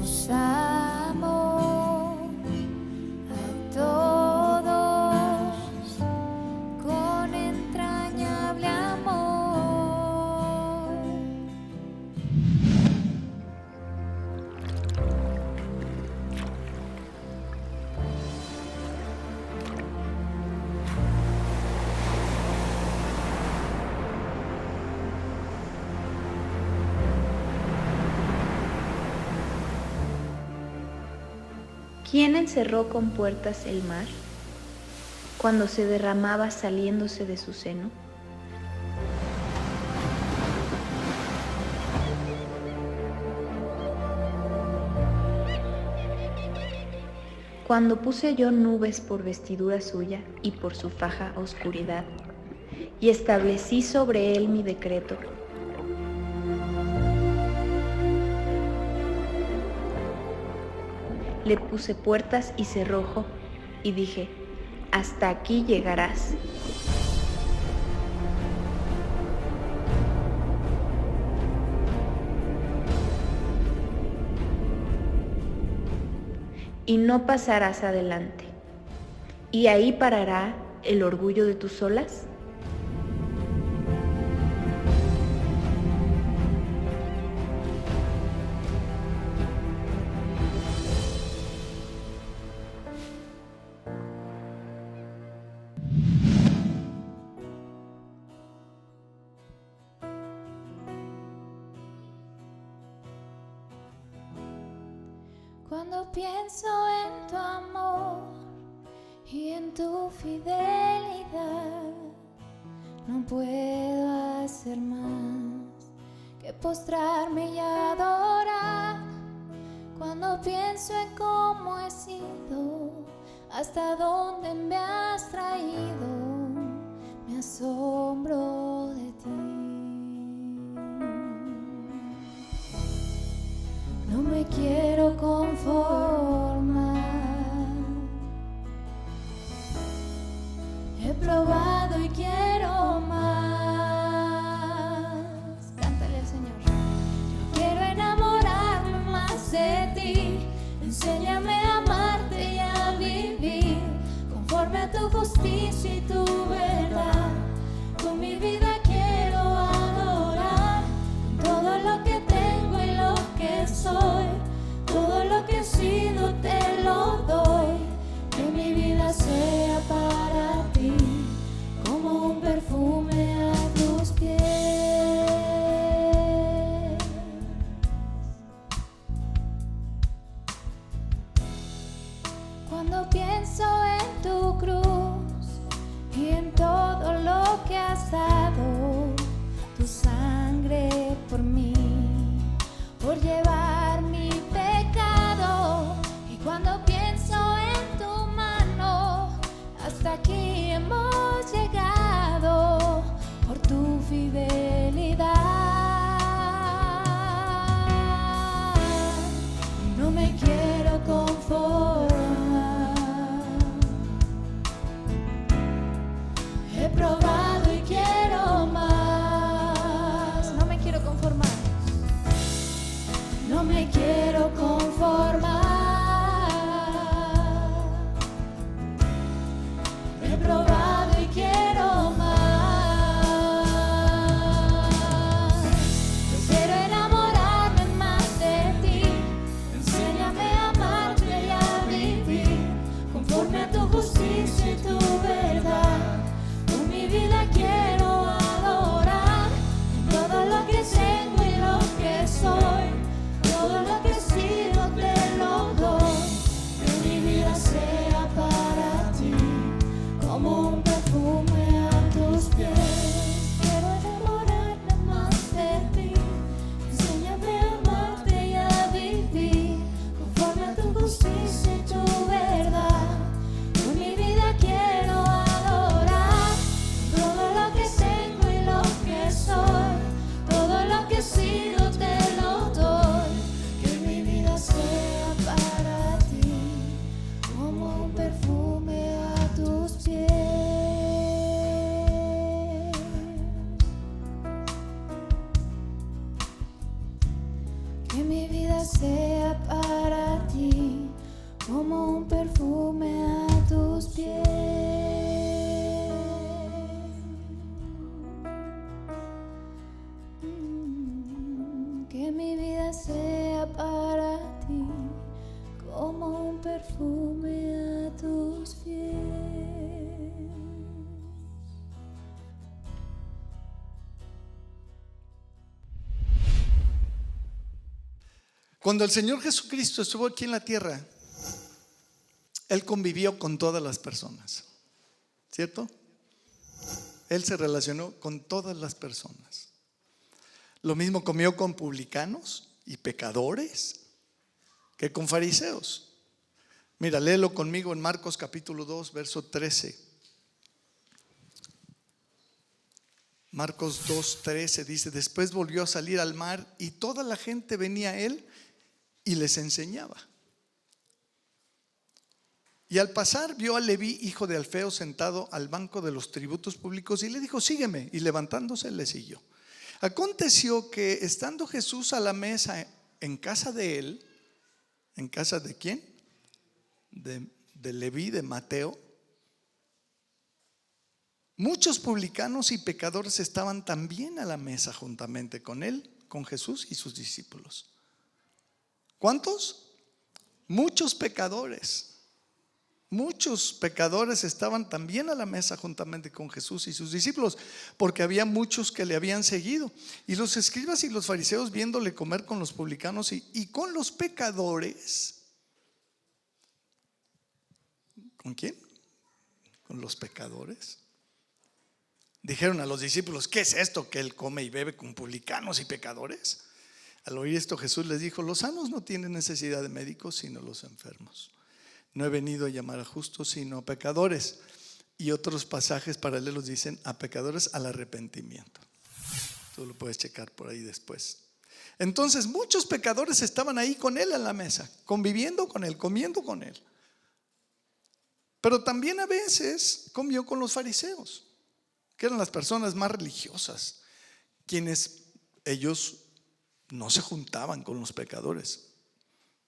Os amo a todos con entrañable amor. ¿Quién encerró con puertas el mar cuando se derramaba saliéndose de su seno? Cuando puse yo nubes por vestidura suya y por su faja oscuridad, y establecí sobre él mi decreto. Le puse puertas y cerrojo, y dije, hasta aquí llegarás. Y no pasarás adelante. ¿Y ahí parará el orgullo de tus olas? Cuando pienso en tu amor y en tu fidelidad, no puedo hacer más que postrarme y adorar. Cuando pienso en cómo he sido, hasta dónde me has traído, me asombro de ti. No me quiero conformar. He probado y quiero más. Cántale al Señor. Yo quiero enamorarme más de ti. Enséñame a amarte y a vivir conforme a tu justicia y tu verdad. Con mi vida quiero adorar todo lo que tengo y lo que soy. Todo lo que he sido te lo doy. Que mi vida sea para ti como un perfume a tus pies. Cuando pienso en tu cruz y en todo lo que has dado, tu sangre por mí, por llevar mi pecado. Y cuando pienso en tu mano, hasta aquí hemos llegado por tu fidelidad. No me quiero conformar. He probado y quiero más. No me quiero conformar. No sea para ti como un perfume a tus pies. Que mi vida sea para ti como un perfume a tus pies. Cuando el Señor Jesucristo estuvo aquí en la tierra, Él convivió con todas las personas, ¿cierto? Él se relacionó con todas las personas. Lo mismo comió con publicanos y pecadores que con fariseos. Mira, léelo conmigo en Marcos capítulo 2, verso 13. Marcos 2:13 dice: después volvió a salir al mar y toda la gente venía a él y les enseñaba. Y al pasar vio a Leví, hijo de Alfeo, sentado al banco de los tributos públicos y le dijo: sígueme. Y levantándose le siguió. Aconteció que estando Jesús a la mesa en casa de él, ¿en casa de quién? De Leví, de Mateo. Muchos publicanos y pecadores estaban también a la mesa juntamente con él, con Jesús y sus discípulos. ¿Cuántos? Muchos pecadores. Muchos pecadores estaban también a la mesa juntamente con Jesús y sus discípulos, porque había muchos que le habían seguido. Y los escribas y los fariseos, viéndole comer con los publicanos y con los pecadores. ¿Con quién? Con los pecadores. Dijeron a los discípulos: ¿qué es esto que él come y bebe con publicanos y pecadores? Al oír esto, Jesús les dijo: los sanos no tienen necesidad de médicos, sino los enfermos. No he venido a llamar a justos, sino a pecadores. Y otros pasajes paralelos dicen: a pecadores al arrepentimiento. Tú lo puedes checar por ahí después. Entonces muchos pecadores estaban ahí con él en la mesa, conviviendo con él, comiendo con él. Pero también a veces comió con los fariseos, que eran las personas más religiosas, quienes ellos no se juntaban con los pecadores.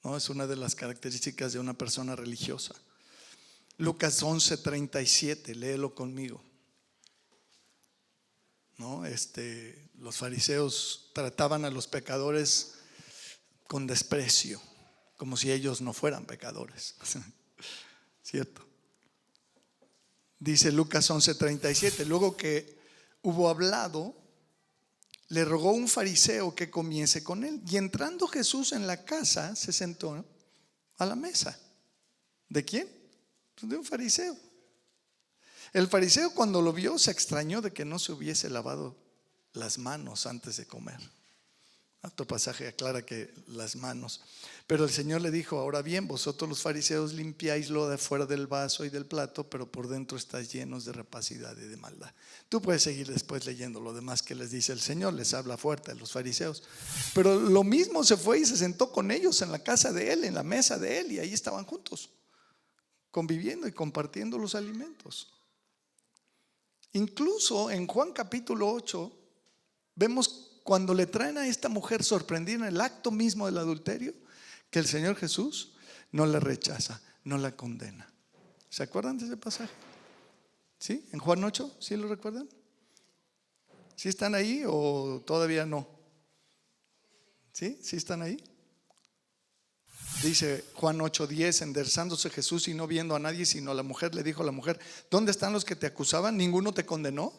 No, es una de las características de una persona religiosa. Lucas 11:37, léelo conmigo. ¿No? Los fariseos trataban a los pecadores con desprecio, como si ellos no fueran pecadores. ¿Cierto? Dice Lucas 11:37, luego que hubo hablado, le rogó un fariseo que comiese con él. Y entrando Jesús en la casa, se sentó a la mesa. ¿De quién? Pues de un fariseo. El fariseo, cuando lo vio, se extrañó de que no se hubiese lavado las manos antes de comer. Otro pasaje aclara que las manos. Pero el Señor le dijo: ahora bien, vosotros los fariseos limpiáis lo de fuera del vaso y del plato, pero por dentro estáis llenos de rapacidad y de maldad. Tú puedes seguir después leyendo lo demás que les dice el Señor. Les habla fuerte a los fariseos. Pero lo mismo se fue y se sentó con ellos en la casa de él, en la mesa de él, y ahí estaban juntos, conviviendo y compartiendo los alimentos. Incluso en Juan capítulo 8 vemos cuando le traen a esta mujer sorprendida en el acto mismo del adulterio, que el Señor Jesús no la rechaza, no la condena. ¿Se acuerdan de ese pasaje? ¿Sí? En Juan 8, ¿sí lo recuerdan? ¿Sí están ahí o todavía no? ¿Sí? ¿Sí están ahí? Dice Juan 8:10, enderezándose Jesús y no viendo a nadie sino a la mujer, le dijo a la mujer: ¿dónde están los que te acusaban? ¿Ninguno te condenó?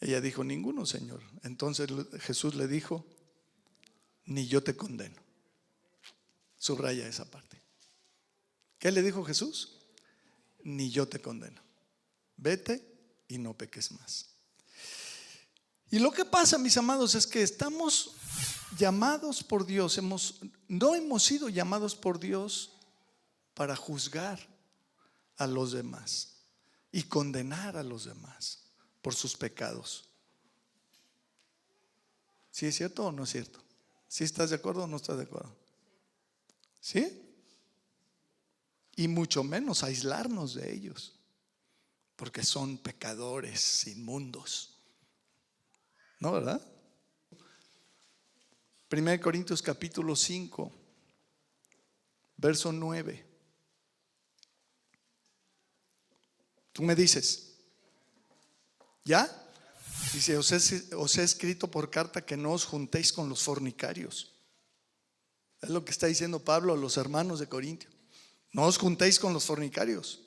Ella dijo: ninguno, Señor. Entonces Jesús le dijo: ni yo te condeno. Subraya esa parte. ¿Qué le dijo Jesús? Ni yo te condeno. Vete y no peques más. Y lo que pasa, mis amados, es que estamos llamados por Dios. No hemos sido llamados por Dios para juzgar a los demás y condenar a los demás por sus pecados. ¿Sí es cierto o no es cierto? ¿Sí estás de acuerdo o no estás de acuerdo? ¿Sí? Y mucho menos aislarnos de ellos, porque son pecadores inmundos. ¿No, verdad? 1 Corintios capítulo 5, verso 9. Tú me dices, ¿ya? Dice, os he escrito por carta que no os juntéis con los fornicarios. Es lo que está diciendo Pablo a los hermanos de Corintio. No os juntéis con los fornicarios.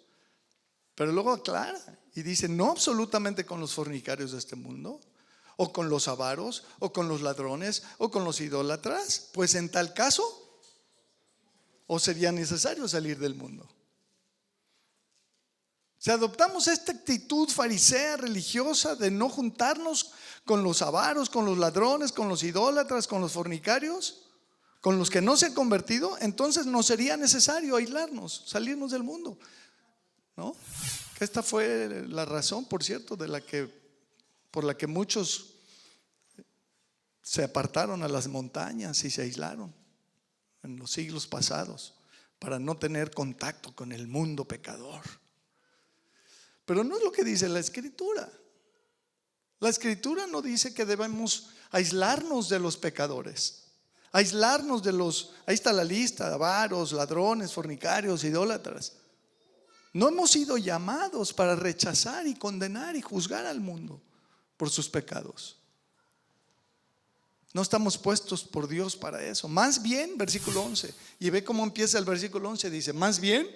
Pero luego aclara y dice, no absolutamente con los fornicarios de este mundo, o con los avaros, o con los ladrones, o con los idólatras, pues en tal caso os sería necesario salir del mundo. Si adoptamos esta actitud farisea religiosa de no juntarnos con los avaros, con los ladrones, con los idólatras, con los fornicarios, con los que no se han convertido, entonces no sería necesario aislarnos, salirnos del mundo, ¿no? Esta fue la razón, por cierto, por la que muchos se apartaron a las montañas y se aislaron en los siglos pasados para no tener contacto con el mundo pecador. Pero no es lo que dice la Escritura. La Escritura no dice que debemos aislarnos de los pecadores, aislarnos de ahí está la lista: avaros, ladrones, fornicarios, idólatras. No hemos sido llamados para rechazar y condenar y juzgar al mundo por sus pecados. No estamos puestos por Dios para eso. Más bien, versículo 11, y ve cómo empieza el versículo 11, dice, más bien.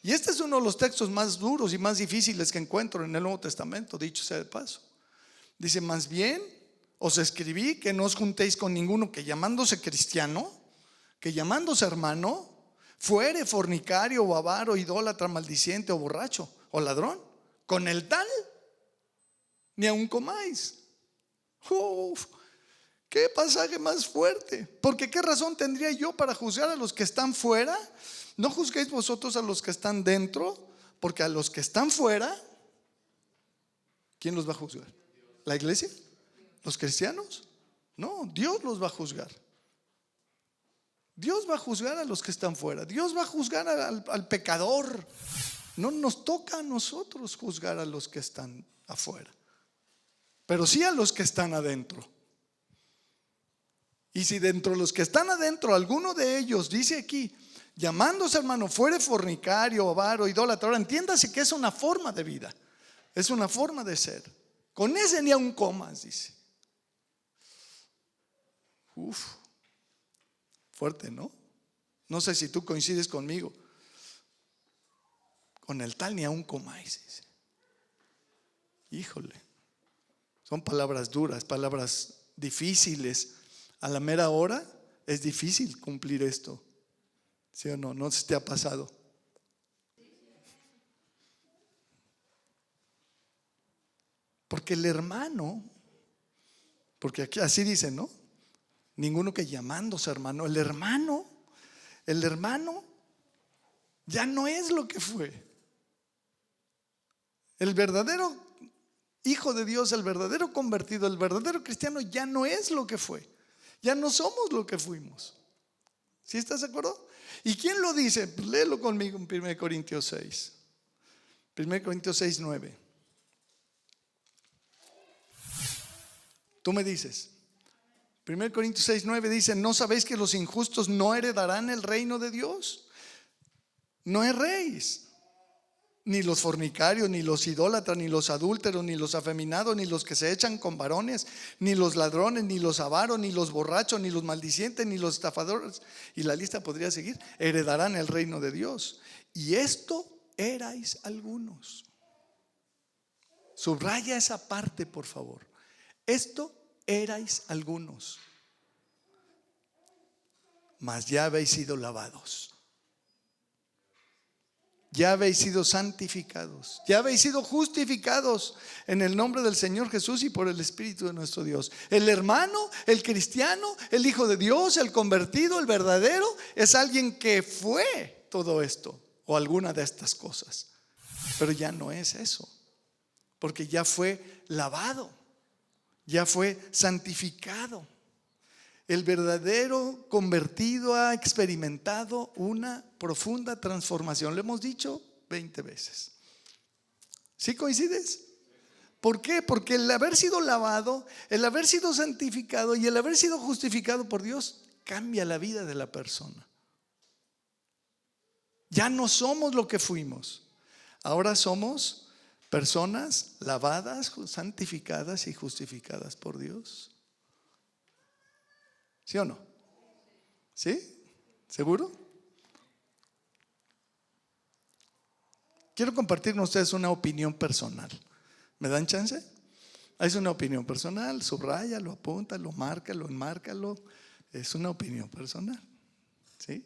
Y este es uno de los textos más duros y más difíciles que encuentro en el Nuevo Testamento, dicho sea de paso. Dice, más bien os escribí que no os juntéis con ninguno que llamándose cristiano, que llamándose hermano, fuere fornicario o avaro, idólatra, maldiciente o borracho o ladrón. Con el tal ni aun comáis. Uf, qué pasaje más fuerte. Porque qué razón tendría yo para juzgar a los que están fuera. No juzguéis vosotros a los que están dentro, porque a los que están fuera, ¿quién los va a juzgar? ¿La iglesia? ¿Los cristianos? No, Dios los va a juzgar. Dios va a juzgar a los que están fuera. Dios va a juzgar al pecador. No nos toca a nosotros juzgar a los que están afuera, pero sí a los que están adentro. Y si dentro de los que están adentro alguno de ellos dice aquí, llamándose hermano, fuere fornicario, avaro, idólatra, ahora entiéndase que es una forma de vida, es una forma de ser. Con ese ni aun comas, dice. Uf, fuerte, ¿no? No sé si tú coincides conmigo. Con el tal ni aun comáis, dice. Híjole, son palabras duras, palabras difíciles. A la mera hora es difícil cumplir esto. ¿Sí o no? ¿No se te ha pasado? Porque el hermano, porque aquí así dice, ¿no? Ninguno que llamándose hermano. El hermano ya no es lo que fue. El verdadero hijo de Dios, el verdadero convertido, el verdadero cristiano ya no es lo que fue. Ya no somos lo que fuimos. ¿Sí estás de acuerdo? ¿Y quién lo dice? Pues léelo conmigo en 1 Corintios 6. 1 Corintios 6, 9. Tú me dices. 1 Corintios 6, 9 dice, ¿no sabéis que los injustos no heredarán el reino de Dios? No erréis. Ni los fornicarios, ni los idólatras, ni los adúlteros, ni los afeminados, ni los que se echan con varones, ni los ladrones, ni los avaros, ni los borrachos, ni los maldicientes, ni los estafadores, y la lista podría seguir, heredarán el reino de Dios. Y esto erais algunos. Subraya esa parte, por favor. Esto erais algunos, mas ya habéis sido lavados. Ya habéis sido santificados, ya habéis sido justificados en el nombre del Señor Jesús y por el Espíritu de nuestro Dios. El hermano, el cristiano, el hijo de Dios, el convertido, el verdadero, es alguien que fue todo esto o alguna de estas cosas. Pero ya no es eso, porque ya fue lavado, ya fue santificado. El verdadero convertido ha experimentado una profunda transformación. Lo hemos dicho 20 veces. ¿Sí coincides? ¿Por qué? Porque el haber sido lavado, el haber sido santificado y el haber sido justificado por Dios cambia la vida de la persona. Ya no somos lo que fuimos. Ahora somos personas lavadas, santificadas y justificadas por Dios. ¿Sí o no? ¿Sí? ¿Seguro? Quiero compartir con ustedes una opinión personal. ¿Me dan chance? Es una opinión personal, subráyalo, apúntalo, márcalo, enmárcalo. Es una opinión personal. ¿Sí?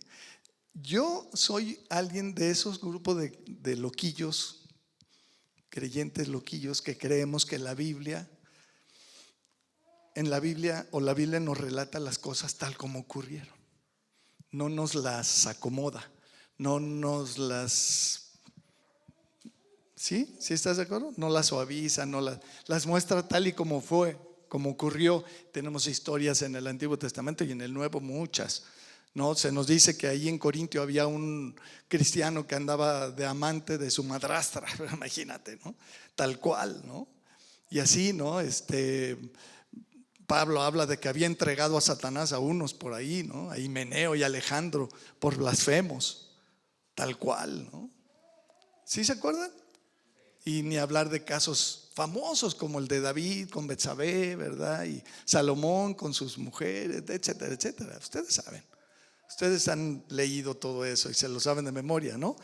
Yo soy alguien de esos grupos de loquillos, creyentes loquillos, que creemos que la Biblia nos relata las cosas tal como ocurrieron. No nos las acomoda, no nos las... ¿Sí? ¿Sí estás de acuerdo? No las suaviza, no las muestra tal y como fue, como ocurrió. Tenemos historias en el Antiguo Testamento y en el Nuevo muchas, ¿no? Se nos dice que ahí en Corintio había un cristiano que andaba de amante de su madrastra, imagínate, ¿no? Tal cual, ¿no? Y así, ¿no? Pablo habla de que había entregado a Satanás a unos por ahí, ¿no? A Himeneo y Alejandro por blasfemos, tal cual, ¿no? ¿Sí se acuerdan? Y ni hablar de casos famosos como el de David con Betsabé, ¿verdad? Y Salomón con sus mujeres, etcétera, etcétera. Ustedes saben. Ustedes han leído todo eso y se lo saben de memoria, ¿no?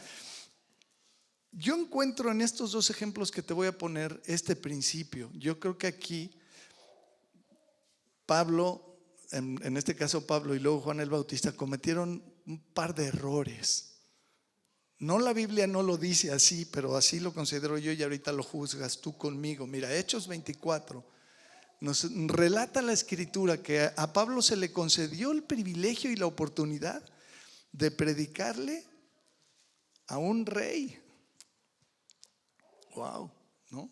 Yo encuentro en estos dos ejemplos que te voy a poner este principio. Yo creo que aquí Pablo, en este caso Pablo y luego Juan el Bautista, cometieron un par de errores. No, la Biblia no lo dice así, pero así lo considero yo y ahorita lo juzgas tú conmigo. Mira, Hechos 24 nos relata la Escritura que a Pablo se le concedió el privilegio y la oportunidad de predicarle a un rey. Wow, ¿no?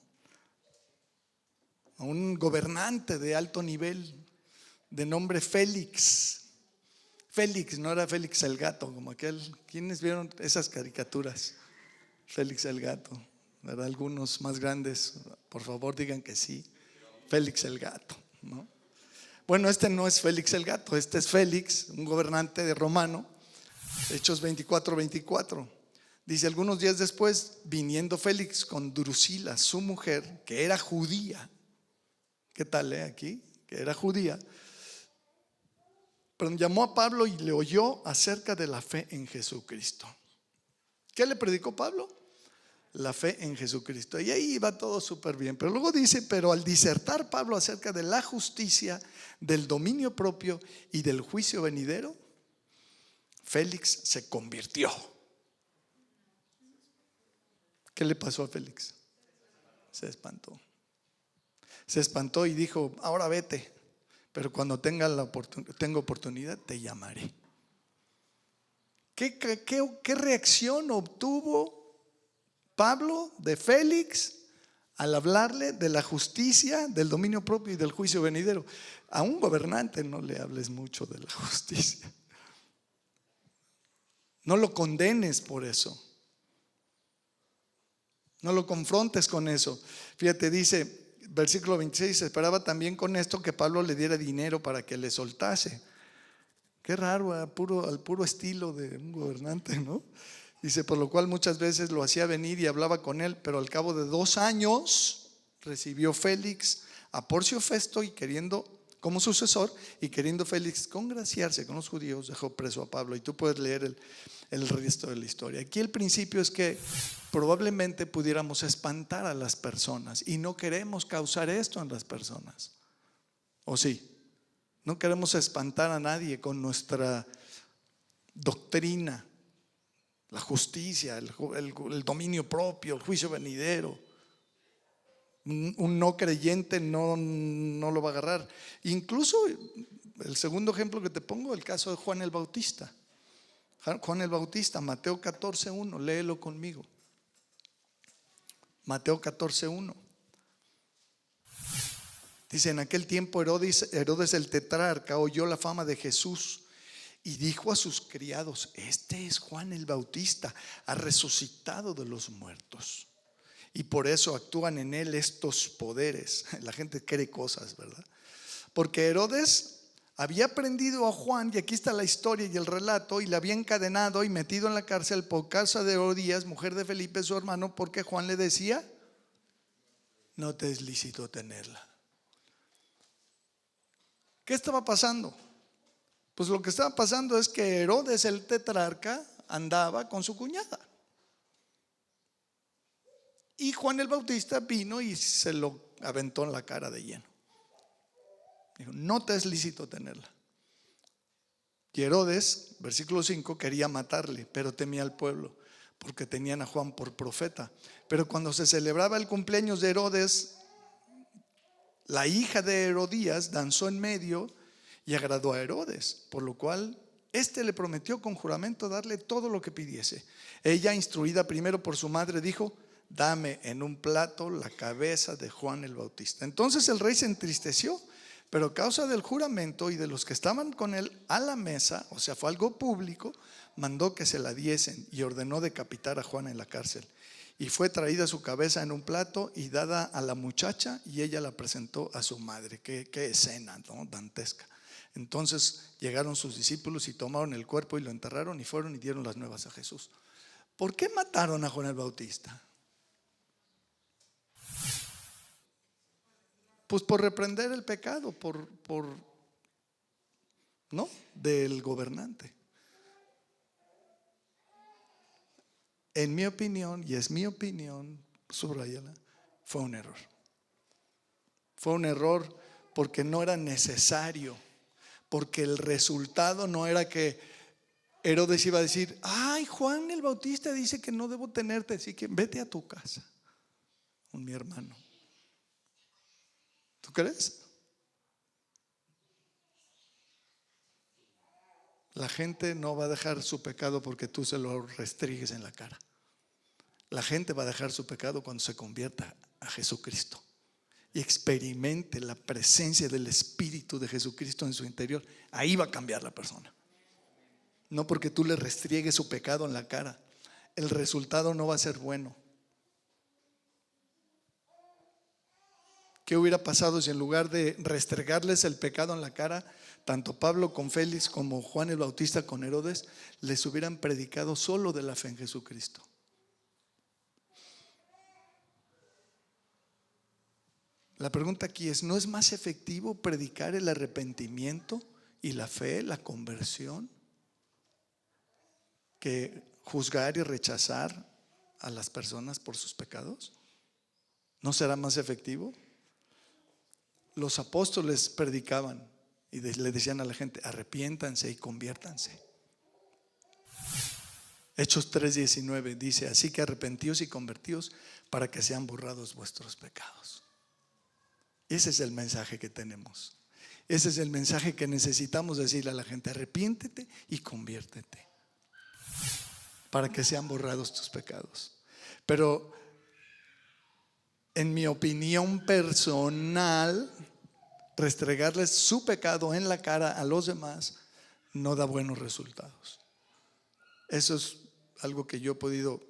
A un gobernante de alto nivel de nombre Félix. Félix, no era Félix el gato, como aquel. ¿Quiénes vieron esas caricaturas? Félix el gato, ¿verdad? Algunos más grandes, por favor digan que sí. Félix el gato, ¿no? Bueno, este no es Félix el gato, este es Félix, un gobernante de romano. Hechos 24:24. Dice: algunos días después, viniendo Félix con Drusila, su mujer, que era judía. ¿Qué tal, aquí? Que era judía. Pero llamó a Pablo y le oyó acerca de la fe en Jesucristo. ¿Qué le predicó Pablo? La fe en Jesucristo. Y ahí iba todo súper bien. Pero luego dice: pero al disertar Pablo acerca de la justicia, del dominio propio y del juicio venidero, Félix se convirtió. ¿Qué le pasó a Félix? Se espantó. Se espantó y dijo: ahora vete, pero cuando tenga oportunidad te llamaré. ¿Qué reacción obtuvo Pablo de Félix al hablarle de la justicia, del dominio propio y del juicio venidero? A un gobernante no le hables mucho de la justicia. No lo condenes por eso. No lo confrontes con eso. Fíjate, dice versículo 26: esperaba también con esto que Pablo le diera dinero para que le soltase. Qué raro, al puro estilo de un gobernante, ¿no? Dice: por lo cual muchas veces lo hacía venir y hablaba con él, pero al cabo de 2 años recibió Félix a Porcio Festo y como sucesor, y queriendo Félix congraciarse con los judíos, dejó preso a Pablo. Y tú puedes leer el resto de la historia. Aquí el principio es que probablemente pudiéramos espantar a las personas y no queremos causar esto en las personas. ¿O sí? No queremos espantar a nadie con nuestra doctrina, la justicia, el dominio propio, el juicio venidero. Un no creyente no lo va a agarrar. Incluso el segundo ejemplo que te pongo, el caso de Juan el Bautista. Juan el Bautista, Mateo 14:1, léelo conmigo. Mateo 14:1. Dice: en aquel tiempo Herodes el tetrarca oyó la fama de Jesús y dijo a sus criados: este es Juan el Bautista, ha resucitado de los muertos. y por eso actúan en él estos poderes. La gente cree cosas, ¿verdad? Porque Herodes había prendido a Juan, y aquí está la historia y el relato, y le había encadenado y metido en la cárcel por causa de Herodías, mujer de Felipe su hermano, porque Juan le decía: no te es lícito tenerla. ¿Qué estaba pasando? Pues lo que estaba pasando es que Herodes el tetrarca andaba con su cuñada, y Juan el Bautista vino y se lo aventó en la cara de lleno. Dijo: no te es lícito tenerla. Y Herodes, versículo 5, quería matarle, pero temía al pueblo, porque tenían a Juan por profeta. Pero cuando se celebraba el cumpleaños de Herodes, la hija de Herodías danzó en medio y agradó a Herodes, por lo cual éste le prometió con juramento darle todo lo que pidiese. Ella, instruida primero por su madre, dijo: dame en un plato la cabeza de Juan el Bautista. Entonces el rey se entristeció, pero a causa del juramento y de los que estaban con él a la mesa, o sea, fue algo público, mandó que se la diesen y ordenó decapitar a Juan en la cárcel. Y fue traída su cabeza en un plato y dada a la muchacha, y ella la presentó a su madre. Qué escena, ¿no? Dantesca. Entonces llegaron sus discípulos y tomaron el cuerpo y lo enterraron, y fueron y dieron las nuevas a Jesús. ¿Por qué mataron a Juan el Bautista? Pues por reprender el pecado, ¿no? Del gobernante. En mi opinión, y es mi opinión, subrayala, fue un error. Fue un error porque no era necesario, porque el resultado no era que Herodes iba a decir: ay, Juan el Bautista dice que no debo tenerte, así que vete a tu casa con mi hermano. ¿Tú crees? La gente no va a dejar su pecado porque tú se lo restrigues en la cara. La gente va a dejar su pecado cuando se convierta a Jesucristo y experimente la presencia del Espíritu de Jesucristo en su interior. Ahí va a cambiar la persona. No porque tú le restriegues su pecado en la cara. El resultado no va a ser bueno. ¿Qué hubiera pasado si en lugar de restregarles el pecado en la cara, tanto Pablo con Félix como Juan el Bautista con Herodes, les hubieran predicado solo de la fe en Jesucristo? La pregunta aquí es: ¿no es más efectivo predicar el arrepentimiento y la fe, la conversión, que juzgar y rechazar a las personas por sus pecados? ¿No será más efectivo? Los apóstoles predicaban y le decían a la gente: arrepiéntanse y conviértanse. Hechos 3:19 dice: así que arrepentíos y convertíos para que sean borrados vuestros pecados. Ese es el mensaje que tenemos. Ese es el mensaje que necesitamos decirle a la gente: arrepiéntete y conviértete para que sean borrados tus pecados. Pero en mi opinión personal, restregarles su pecado en la cara a los demás no da buenos resultados. Eso es algo que yo he podido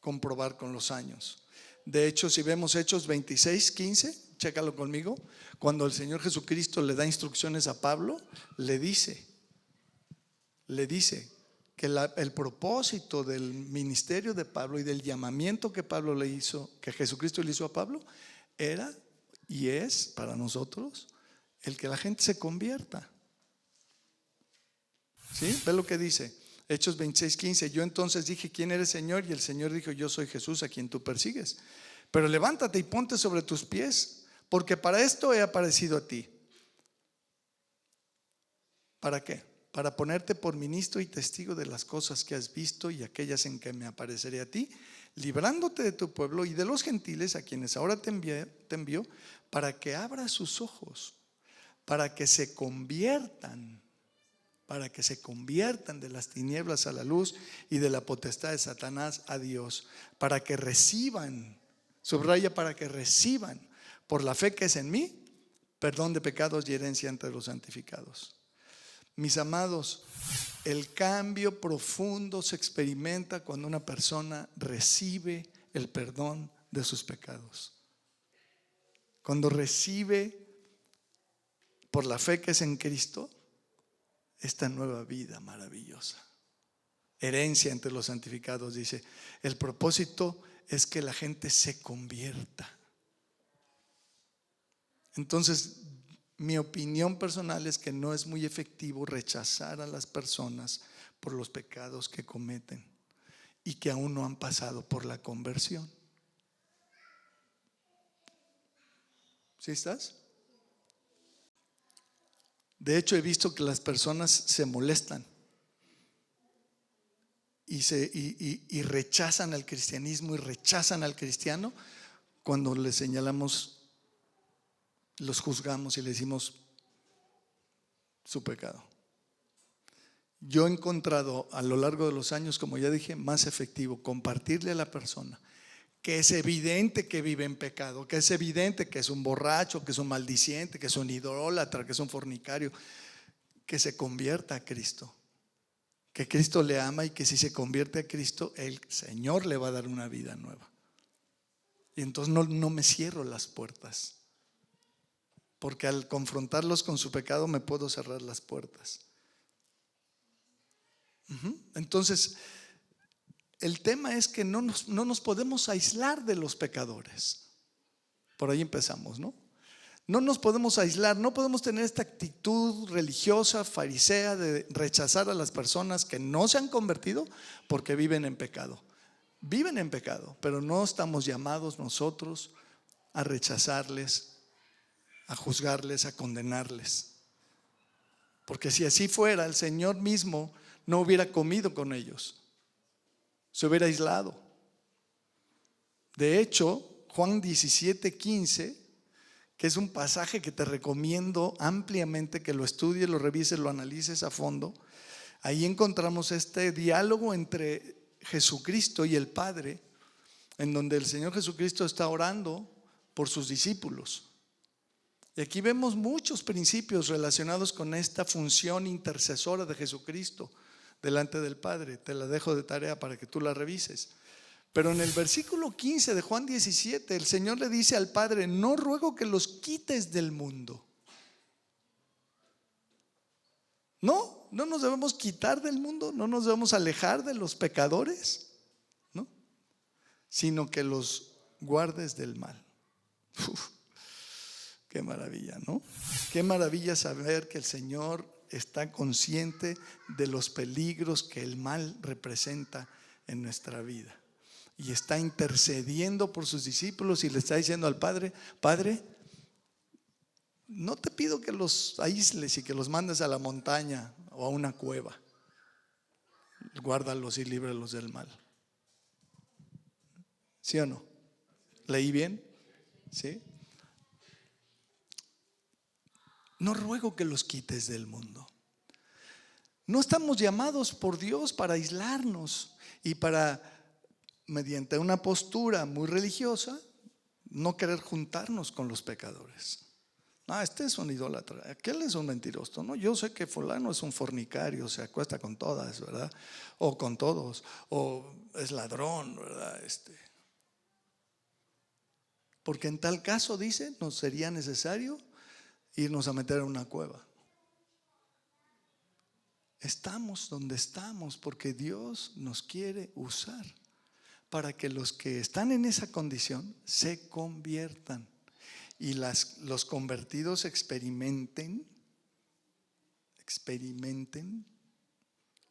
comprobar con los años. De hecho, si vemos Hechos 26:15, chécalo conmigo. Cuando el Señor Jesucristo le da instrucciones a Pablo, le dice que el propósito del ministerio de Pablo y del llamamiento que Pablo le hizo, que Jesucristo le hizo a Pablo, era y es para nosotros el que la gente se convierta. ¿Sí? Ve lo que dice Hechos 26:15. Yo entonces dije: ¿quién eres, Señor? Y el Señor dijo: yo soy Jesús a quien tú persigues. Pero levántate y ponte sobre tus pies, porque para esto he aparecido a ti. ¿Para qué? Para ponerte por ministro y testigo de las cosas que has visto y aquellas en que me apareceré a ti, librándote de tu pueblo y de los gentiles a quienes ahora te envío, para que abras sus ojos, para que se conviertan de las tinieblas a la luz y de la potestad de Satanás a Dios, para que reciban, subraya, para que reciban por la fe que es en mí, perdón de pecados y herencia entre los santificados. Mis amados, el cambio profundo se experimenta cuando una persona recibe el perdón de sus pecados. Cuando recibe por la fe que es en Cristo esta nueva vida maravillosa, herencia entre los santificados, dice, el propósito es que la gente se convierta. Entonces, mi opinión personal es que no es muy efectivo rechazar a las personas por los pecados que cometen y que aún no han pasado por la conversión. ¿Sí estás? De hecho, he visto que las personas se molestan y rechazan al cristianismo y rechazan al cristiano cuando les señalamos, los juzgamos y le decimos su pecado. Yo he encontrado a lo largo de los años, como ya dije, más efectivo compartirle a la persona que es evidente que vive en pecado, que es evidente que es un borracho, que es un maldiciente, que es un idólatra, que es un fornicario, que se convierta a Cristo, que Cristo le ama y que si se convierte a Cristo, el Señor le va a dar una vida nueva. Y entonces no me cierro las puertas, porque al confrontarlos con su pecado me puedo cerrar las puertas. Entonces, el tema es que no nos podemos aislar de los pecadores. Por ahí empezamos, ¿no? No nos podemos aislar, no podemos tener esta actitud religiosa, farisea, de rechazar a las personas que no se han convertido porque viven en pecado. Viven en pecado, pero no estamos llamados nosotros a rechazarles, a juzgarles, a condenarles. Porque si así fuera, el Señor mismo no hubiera comido con ellos, se hubiera aislado. De hecho, Juan 17:15, que es un pasaje que te recomiendo ampliamente que lo estudies, lo revises, lo analices a fondo. Ahí encontramos este diálogo entre Jesucristo y el Padre, en donde el Señor Jesucristo está orando por sus discípulos. Y aquí vemos muchos principios relacionados con esta función intercesora de Jesucristo delante del Padre. Te la dejo de tarea para que tú la revises. Pero en el versículo 15 de Juan 17, el Señor le dice al Padre: no ruego que los quites del mundo. No nos debemos quitar del mundo, no nos debemos alejar de los pecadores, ¿no? Sino que los guardes del mal. Qué maravilla, ¿no? Qué maravilla saber que el Señor está consciente de los peligros que el mal representa en nuestra vida. Y está intercediendo por sus discípulos y le está diciendo al Padre: Padre, no te pido que los aísles y que los mandes a la montaña o a una cueva. Guárdalos y líbralos del mal. ¿Sí o no? ¿Leí bien? ¿Sí? No ruego que los quites del mundo. No estamos llamados por Dios para aislarnos y para, mediante una postura muy religiosa, no querer juntarnos con los pecadores. Este es un idólatra, aquel es un mentiroso. No, yo sé que fulano es un fornicario, se acuesta con todas, ¿verdad? O con todos, o es ladrón, ¿verdad? Porque en tal caso, dice, nos sería necesario irnos a meter en una cueva. Estamos donde estamos porque Dios nos quiere usar para que los que están en esa condición se conviertan y los convertidos experimenten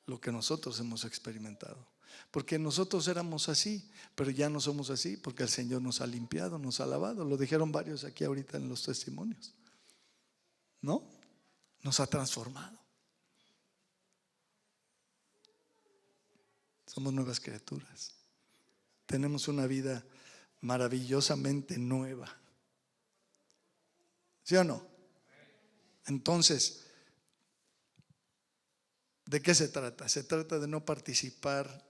lo que nosotros hemos experimentado. Porque nosotros éramos así, pero ya no somos así porque el Señor nos ha limpiado, nos ha lavado. Lo dijeron varios aquí ahorita en los testimonios, ¿no? Nos ha transformado. Somos nuevas criaturas. Tenemos una vida maravillosamente nueva. ¿Sí o no? Entonces, ¿de qué se trata? Se trata de no participar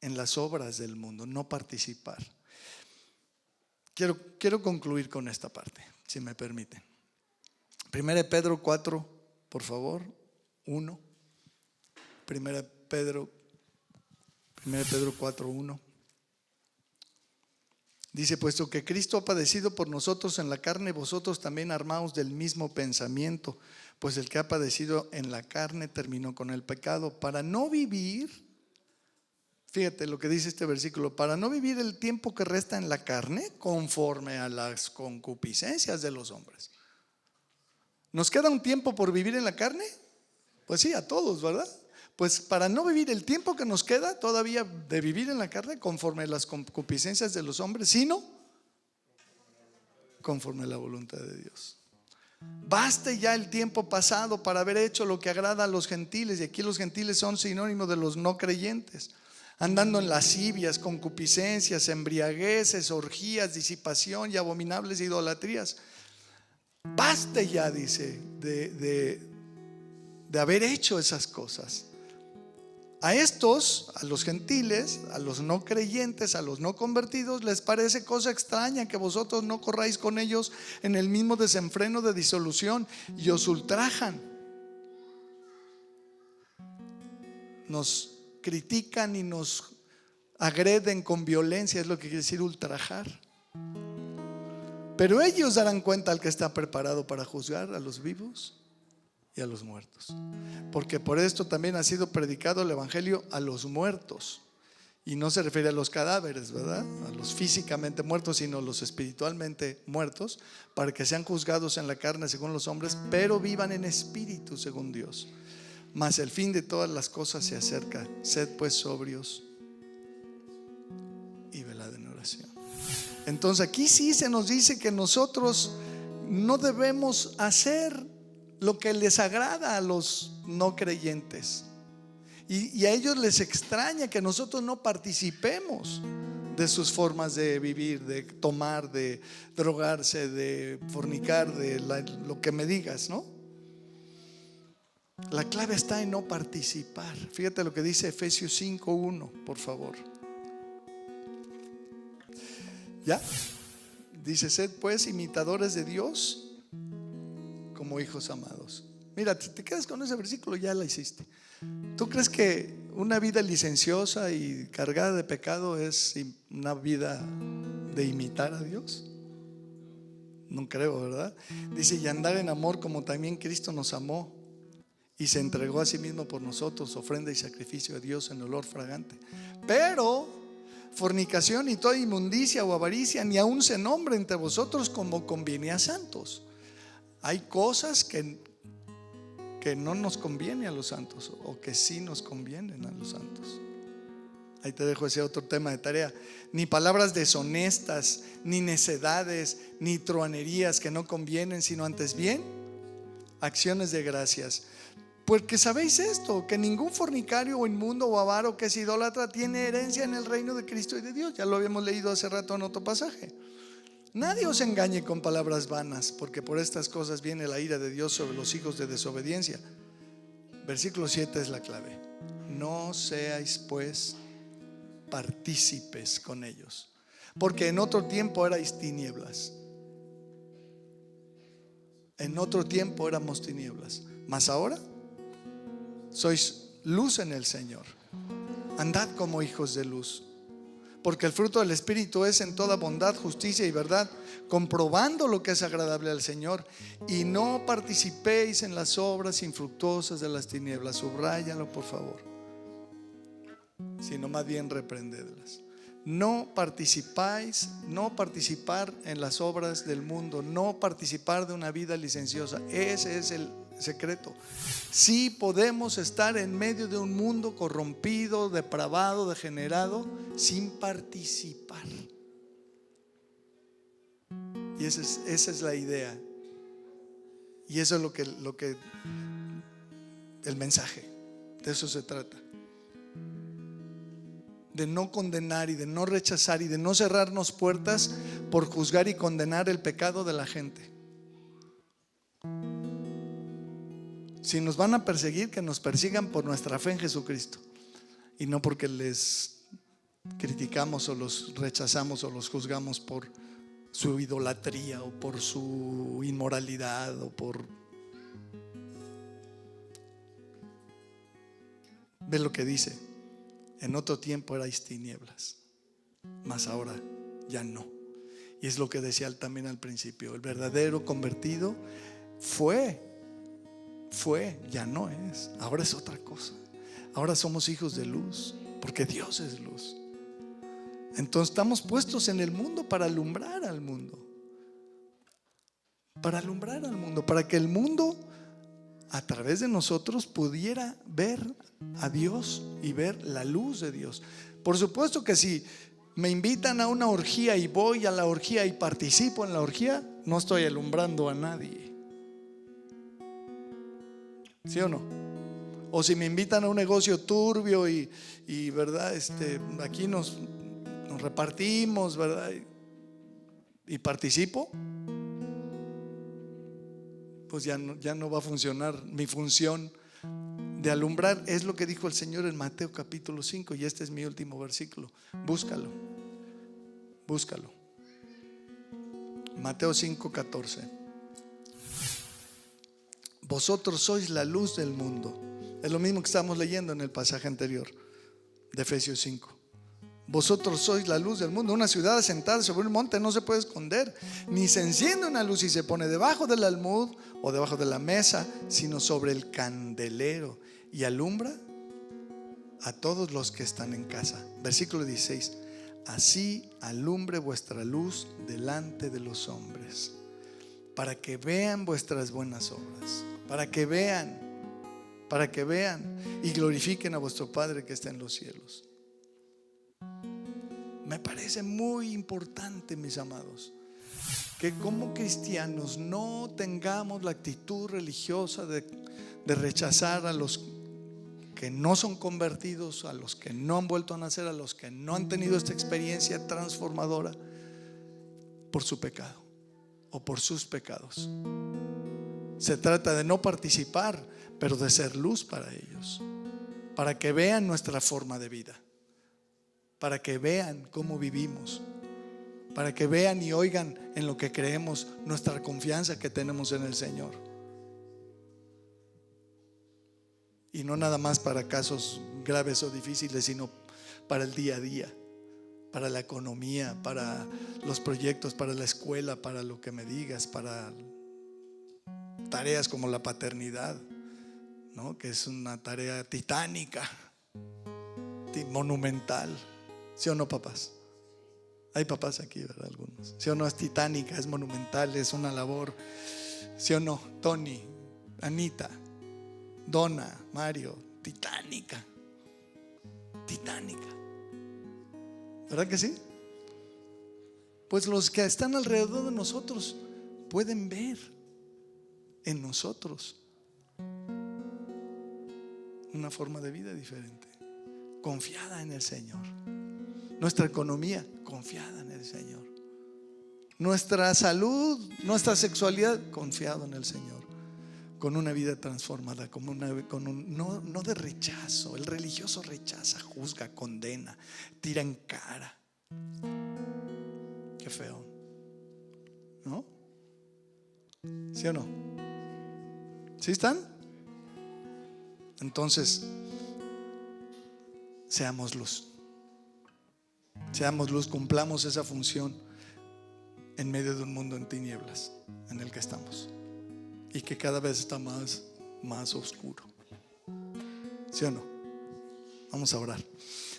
en las obras del mundo, no participar. Quiero concluir con esta parte, si me permiten. 1 Pedro 4, por favor, 1. 1 Pedro 4, 1. Dice, puesto que Cristo ha padecido por nosotros en la carne, vosotros también armaos del mismo pensamiento, pues el que ha padecido en la carne terminó con el pecado, para no vivir, fíjate lo que dice este versículo, para no vivir el tiempo que resta en la carne conforme a las concupiscencias de los hombres. ¿Nos queda un tiempo por vivir en la carne? Pues sí, a todos, ¿verdad? Pues para no vivir el tiempo que nos queda todavía de vivir en la carne conforme a las concupiscencias de los hombres, sino conforme a la voluntad de Dios. Baste ya el tiempo pasado para haber hecho lo que agrada a los gentiles, y aquí los gentiles son sinónimo de los no creyentes, andando en lascivias, concupiscencias, embriagueces, orgías, disipación y abominables idolatrías. Baste ya, dice, de haber hecho esas cosas. A estos, a los gentiles, a los no creyentes, a los no convertidos, les parece cosa extraña que vosotros no corráis con ellos en el mismo desenfreno de disolución, y os ultrajan. Nos critican y nos agreden con violencia, es lo que quiere decir ultrajar. Pero ellos darán cuenta al que está preparado para juzgar a los vivos y a los muertos, porque por esto también ha sido predicado el evangelio a los muertos, y no se refiere a los cadáveres, ¿verdad? A los físicamente muertos, sino a los espiritualmente muertos, para que sean juzgados en la carne según los hombres, pero vivan en espíritu según Dios. Mas el fin de todas las cosas se acerca. Sed pues sobrios y velad en oración. Entonces aquí sí se nos dice que nosotros no debemos hacer lo que les agrada a los no creyentes, y a ellos les extraña que nosotros no participemos de sus formas de vivir, de tomar, de drogarse, de fornicar, de lo que me digas, ¿no? La clave está en no participar. Fíjate lo que dice Efesios 5:1, por favor. ¿Ya? Dice, sed pues imitadores de Dios como hijos amados. Mira, te quedas con ese versículo, ya la hiciste. ¿Tú crees que una vida licenciosa y cargada de pecado es una vida de imitar a Dios? No creo, ¿verdad? Dice, y andar en amor como también Cristo nos amó y se entregó a sí mismo por nosotros, ofrenda y sacrificio a Dios en olor fragante. Pero fornicación y toda inmundicia o avaricia ni aun se nombre entre vosotros como conviene a santos. Hay cosas que no nos conviene a los santos, o que sí nos convienen a los santos. Ahí te dejo ese otro tema de tarea. Ni palabras deshonestas, ni necedades, ni truanerías que no convienen, sino antes bien acciones de gracias. Porque sabéis esto, que ningún fornicario o inmundo o avaro que es idólatra tiene herencia en el reino de Cristo y de Dios. Ya lo habíamos leído hace rato en otro pasaje. Nadie os engañe con palabras vanas, porque por estas cosas viene la ira de Dios sobre los hijos de desobediencia. Versículo 7 es la clave. No seáis pues partícipes con ellos, porque en otro tiempo erais tinieblas. En otro tiempo éramos tinieblas, mas ahora sois luz en el Señor. Andad como hijos de luz, porque el fruto del Espíritu es en toda bondad, justicia y verdad, comprobando lo que es agradable al Señor, y no participéis en las obras infructuosas de las tinieblas. Subráyalo por favor, sino más bien reprendedlas. No participar en las obras del mundo, no participar de una vida licenciosa. Ese es el secreto. Sí podemos estar en medio de un mundo corrompido, depravado, degenerado, sin participar. Y esa es la idea. Y eso es lo que el mensaje, de eso se trata. De no condenar y de no rechazar y de no cerrarnos puertas por juzgar y condenar el pecado de la gente. Si nos van a perseguir, que nos persigan por nuestra fe en Jesucristo, y no porque les criticamos o los rechazamos o los juzgamos por su idolatría o por su inmoralidad o por... Ve lo que dice: en otro tiempo erais tinieblas, mas ahora ya no. Y es lo que decía también al principio, el verdadero convertido fue, ya no es, ahora es otra cosa. Ahora somos hijos de luz, porque Dios es luz. Entonces estamos puestos en el mundo para alumbrar al mundo. Para alumbrar al mundo, para que el mundo a través de nosotros pudiera ver a Dios y ver la luz de Dios. Por supuesto que si me invitan a una orgía y voy a la orgía y participo en la orgía, no estoy alumbrando a nadie. ¿Sí o no? O si me invitan a un negocio turbio y verdad, aquí nos repartimos, ¿verdad? Y participo, pues ya no va a funcionar mi función de alumbrar. Es lo que dijo el Señor en Mateo capítulo 5, y este es mi último versículo. Búscalo. Mateo 5:14. Vosotros sois la luz del mundo. Es lo mismo que estábamos leyendo en el pasaje anterior de Efesios 5. Vosotros sois la luz del mundo. Una ciudad asentada sobre un monte no se puede esconder, ni se enciende una luz y se pone debajo del almud o debajo de la mesa, sino sobre el candelero, y alumbra a todos los que están en casa. Versículo 16. Así alumbre vuestra luz delante de los hombres, para que vean vuestras buenas obras, para que vean y glorifiquen a vuestro Padre que está en los cielos. Me parece muy importante, mis amados, que como cristianos no tengamos la actitud religiosa de rechazar a los que no son convertidos, a los que no han vuelto a nacer, a los que no han tenido esta experiencia transformadora por su pecado o por sus pecados. Se trata de no participar, pero de ser luz para ellos, para que vean nuestra forma de vida, para que vean cómo vivimos, para que vean y oigan en lo que creemos, nuestra confianza que tenemos en el Señor. Y no nada más para casos graves o difíciles, sino para el día a día, para la economía, para los proyectos, para la escuela, para lo que me digas, para tareas como la paternidad, ¿no? Que es una tarea titánica, monumental. ¿Sí o no, papás? Hay papás aquí, ¿verdad? Algunos. ¿Sí o no? Es titánica, es monumental, es una labor. ¿Sí o no? Tony, Anita, Donna, Mario, titánica. ¿Verdad que sí? Pues los que están alrededor de nosotros pueden ver en nosotros una forma de vida diferente, confiada en el Señor. Nuestra economía, confiada en el Señor. Nuestra salud, nuestra sexualidad, confiado en el Señor. Con una vida transformada, no de rechazo. El religioso rechaza, juzga, condena, tira en cara. Qué feo, ¿no? ¿Sí o no? ¿Sí están? Entonces, seamos luz. Seamos luz, cumplamos esa función en medio de un mundo en tinieblas en el que estamos, y que cada vez está más oscuro. ¿Sí o no? Vamos a orar.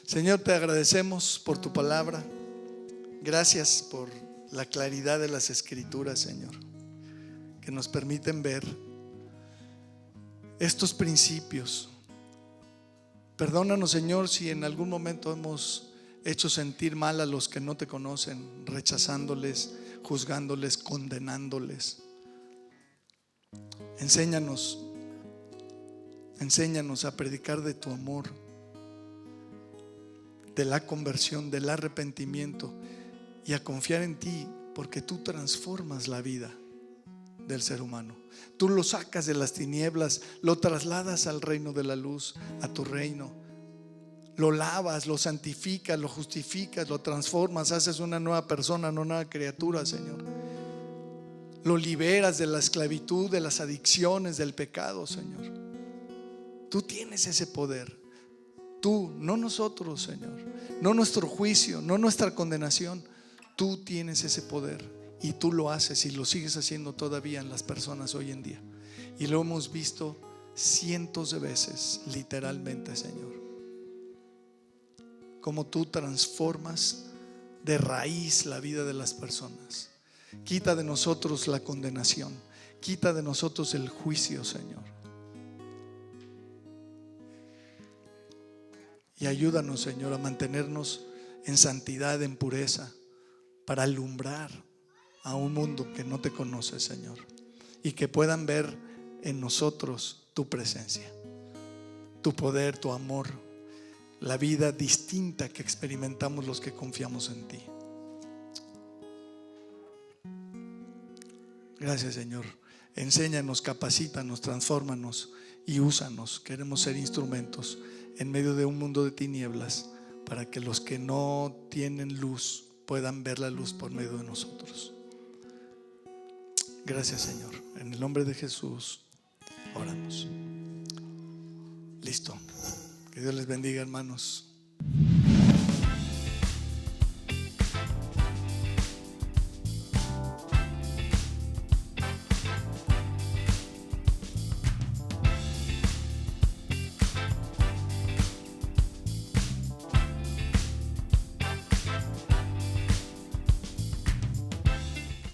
Señor, te agradecemos por tu palabra. Gracias por la claridad de las Escrituras, Señor, que nos permiten ver estos principios. Perdónanos, Señor, si en algún momento hemos hecho sentir mal a los que no te conocen, rechazándoles, juzgándoles, condenándoles. Enséñanos a predicar de tu amor, de la conversión, del arrepentimiento, y a confiar en ti, porque tú transformas la vida del ser humano. Tú lo sacas de las tinieblas, lo trasladas al reino de la luz, a tu reino. Lo lavas, lo santificas, lo justificas, lo transformas, haces una nueva persona, una nueva criatura, Señor. Lo liberas de la esclavitud, de las adicciones, del pecado, Señor. Tú tienes ese poder. Tú, no nosotros, Señor. No nuestro juicio, no nuestra condenación. Tú tienes ese poder y tú lo haces y lo sigues haciendo todavía en las personas hoy en día. Y lo hemos visto cientos de veces, literalmente, Señor. Cómo tú transformas de raíz la vida de las personas. Quita de nosotros la condenación, quita de nosotros el juicio, Señor. Y ayúdanos, Señor, a mantenernos en santidad, en pureza, para alumbrar a un mundo que no te conoce, Señor, y que puedan ver en nosotros tu presencia, tu poder, tu amor, la vida distinta que experimentamos los que confiamos en ti. Gracias, Señor. Enséñanos, capacítanos, transfórmanos y úsanos. Queremos ser instrumentos en medio de un mundo de tinieblas, para que los que no tienen luz puedan ver la luz por medio de nosotros. Gracias, Señor. En el nombre de Jesús oramos. Listo. Que Dios les bendiga, hermanos.